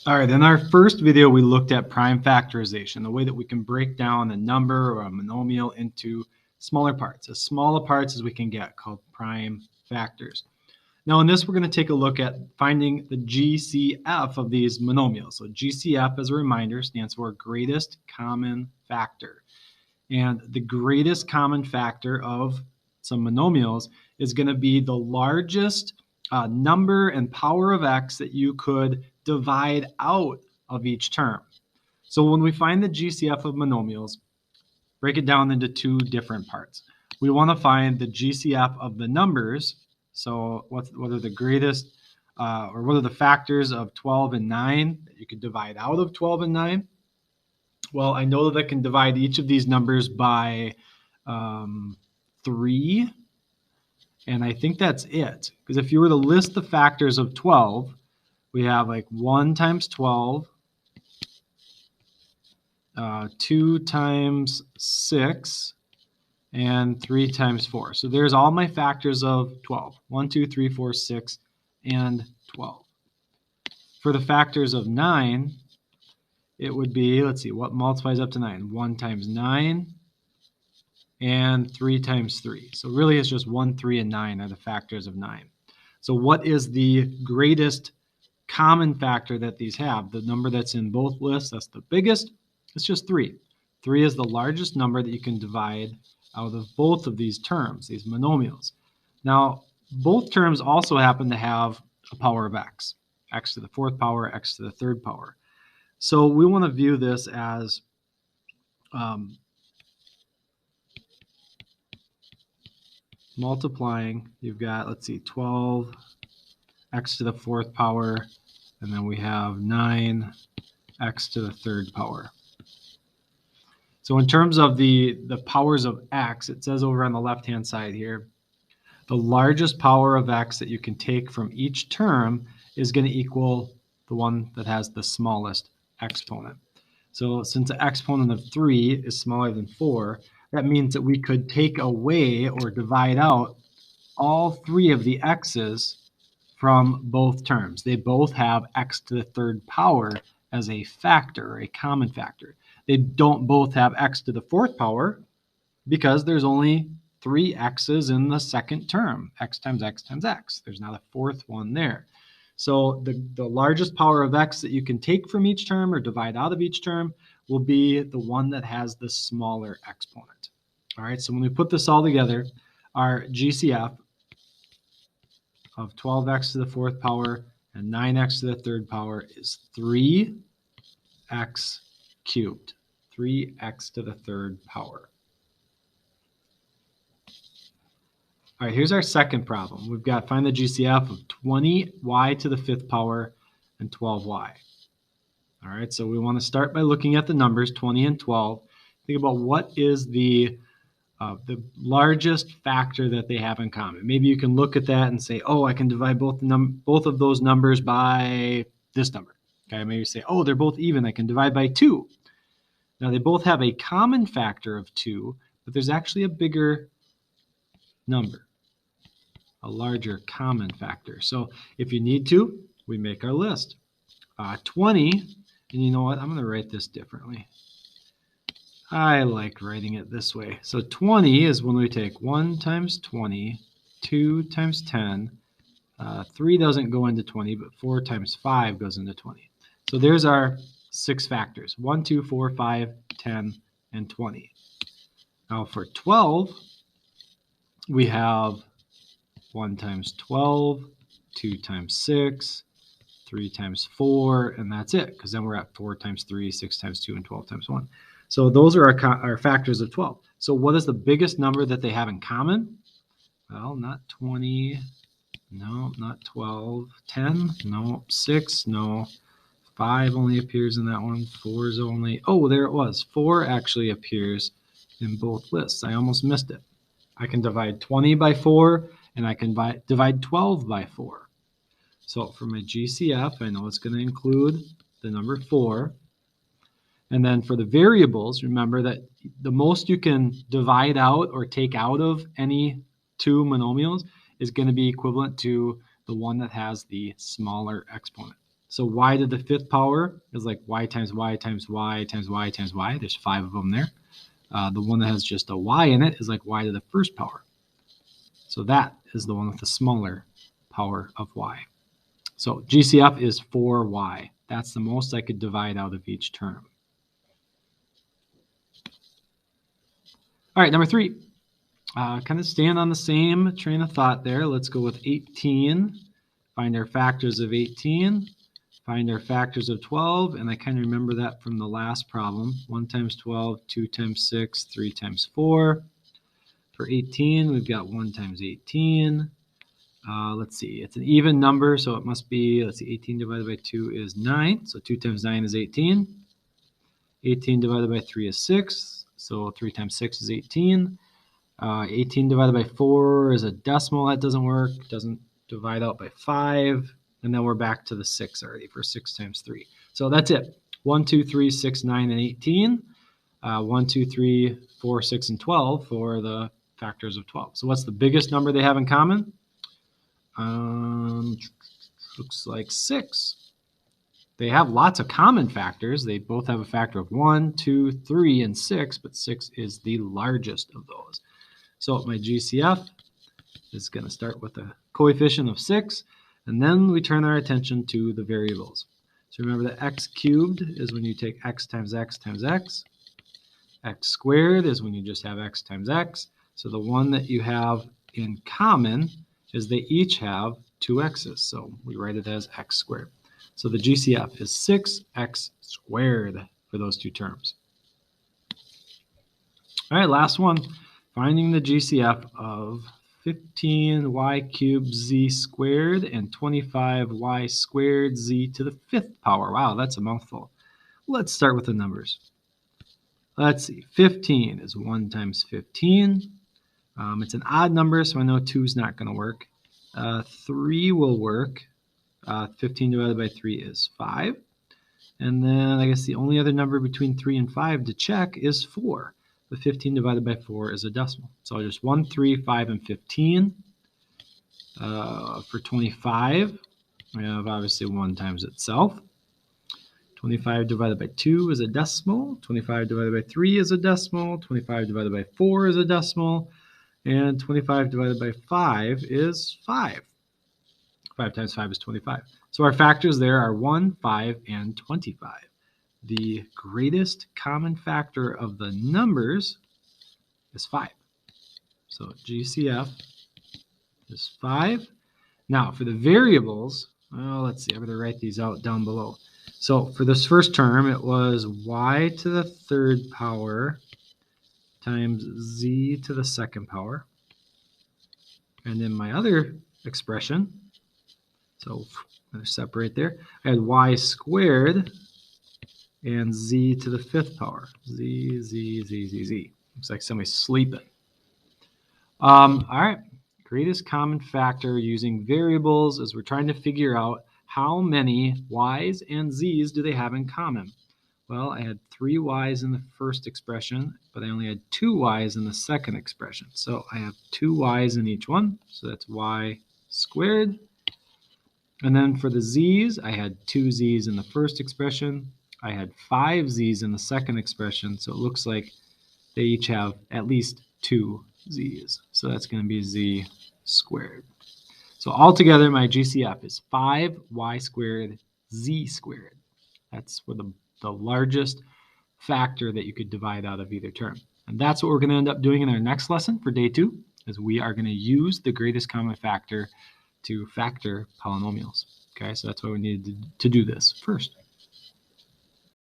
All right, in our first video, we looked at prime factorization, the way that we can break down a number or a monomial into smaller parts, as small parts as we can get, called prime factors. Now in this, we're going to take a look at finding the GCF of these monomials. So GCF, as a reminder, stands for greatest common factor. And the greatest common factor of some monomials is going to be the largest number and power of x that you could divide out of each term. So when we find the GCF of monomials, break it down into two different parts. We want to find the GCF of the numbers. So what are the greatest, or what are the factors of 12 and 9 that you could divide out of 12 and 9? Well, I know that I can divide each of these numbers by 3, and I think that's it. Because if you were to list the factors of 12, we have like 1 times 12, 2 times 6, and 3 times 4. So there's all my factors of 12. 1, 2, 3, 4, 6, and 12. For the factors of 9, it would be, let's see, what multiplies up to 9? 1 times 9 and 3 times 3. So really it's just 1, 3, and 9 are the factors of 9. So what is the greatest common factor that these have? The number that's in both lists, that's the biggest. It's just 3. 3 is the largest number that you can divide out of both of these terms, these monomials. Now, both terms also happen to have a power of x, x to the fourth power, x to the third power. So we want to view this as multiplying. You've got, let's see, 12 x to the fourth power, and then we have 9 x to the third power. So in terms of the powers of x, it says over on the left-hand side here, the largest power of x that you can take from each term is going to equal the one that has the smallest exponent. So since the exponent of 3 is smaller than 4, that means that we could take away or divide out all 3 of the x's from both terms. They both have x to the third power as a factor, a common factor. They don't both have x to the fourth power because there's only 3 x's in the second term, x times x times x. There's not a fourth one there. So the largest power of x that you can take from each term or divide out of each term will be the one that has the smaller exponent. All right, so when we put this all together, our GCF of 12x to the fourth power and 9x to the third power is 3x cubed, 3x to the third power. All right, here's our second problem. We've got find the GCF of 20y to the fifth power and 12y. All right, so we want to start by looking at the numbers 20 and 12. Think about what is the largest factor that they have in common. Maybe you can look at that and say, oh, I can divide both of those numbers by this number. Okay, maybe say, oh, they're both even. I can divide by 2. Now, they both have a common factor of 2, but there's actually a bigger number, a larger common factor. So if you need to, we make our list. 20, and you know what? I'm going to write this differently. I like writing it this way. So 20 is when we take 1 times 20, 2 times 10, 3 doesn't go into 20, but 4 times 5 goes into 20. So there's our 6 factors, 1, 2, 4, 5, 10, and 20. Now for 12, we have 1 times 12, 2 times 6, 3 times 4, and that's it, because then we're at 4 times 3, 6 times 2, and 12 times 1. So those are our factors of 12. So what is the biggest number that they have in common? Well, not 20, no, not 12, 10, no, 6, no, 5 only appears in that one, 4 is only, oh, there it was. 4 actually appears in both lists. I almost missed it. I can divide 20 by 4, and I can divide 12 by 4. So for my GCF, I know it's going to include the number 4. And then for the variables, remember that the most you can divide out or take out of any 2 monomials is going to be equivalent to the one that has the smaller exponent. So y to the fifth power is like y times y times y times y times y. There's 5 of them there. The one that has just a y in it is like y to the first power. So that is the one with the smaller power of y. So GCF is 4y. That's the most I could divide out of each term. All right, number 3. Kind of staying on the same train of thought there. Let's go with 18. Find our factors of 18. Find our factors of 12. And I kind of remember that from the last problem. 1 times 12, 2 times 6, 3 times 4. For 18, we've got 1 times 18. Let's see, it's an even number, so it must be, let's see, 18 divided by 2 is 9. So 2 times 9 is 18. 18 divided by 3 is 6. So 3 times 6 is 18. 18 divided by 4 is a decimal. That doesn't work. Doesn't divide out by 5. And then we're back to the 6 already for 6 times 3. So that's it. 1, 2, 3, 6, 9, and 18. 1, 2, 3, 4, 6, and 12 for the factors of 12. So what's the biggest number they have in common? Looks like 6. They have lots of common factors. They both have a factor of 1, 2, 3, and 6, but 6 is the largest of those. So my GCF is going to start with a coefficient of 6, and then we turn our attention to the variables. So remember that x cubed is when you take x times x times x. X squared is when you just have x times x. So the one that you have in common is they each have 2 x's. So we write it as x squared. So the GCF is 6x squared for those two terms. All right, last one. Finding the GCF of 15y cubed z squared and 25y squared z to the 5th power. Wow, that's a mouthful. Let's start with the numbers. Let's see, 15 is 1 times 15. It's an odd number, so I know 2 is not going to work. 3 will work. 15 divided by 3 is 5. And then I guess the only other number between 3 and 5 to check is 4. The 15 divided by 4 is a decimal. So just 1, 3, 5, and 15. For 25, we have obviously 1 times itself. 25 divided by 2 is a decimal. 25 divided by 3 is a decimal. 25 divided by 4 is a decimal. And 25 divided by 5 is 5. 5 times 5 is 25. So our factors there are 1, 5, and 25. The greatest common factor of the numbers is 5. So GCF is 5. Now for the variables, well, let's see, I'm going to write these out down below. So for this first term, it was y to the 3rd power times z to the 2nd power. And then my other expression, so I'm going to separate there, I had y squared and z to the 5th power. Z. Looks like somebody's sleeping. All right, greatest common factor using variables is we're trying to figure out how many y's and z's do they have in common. Well, I had 3 y's in the first expression, but I only had 2 y's in the second expression. So I have 2 y's in each one, so that's y squared. And then for the z's, I had 2 z's in the first expression. I had 5 z's in the second expression, so it looks like they each have at least 2 z's. So that's going to be z squared. So altogether, my GCF is 5y squared z squared. That's for the largest factor that you could divide out of either term. And that's what we're going to end up doing in our next lesson for day 2, is we are going to use the greatest common factor to factor polynomials. Okay, so that's why we needed to do this first.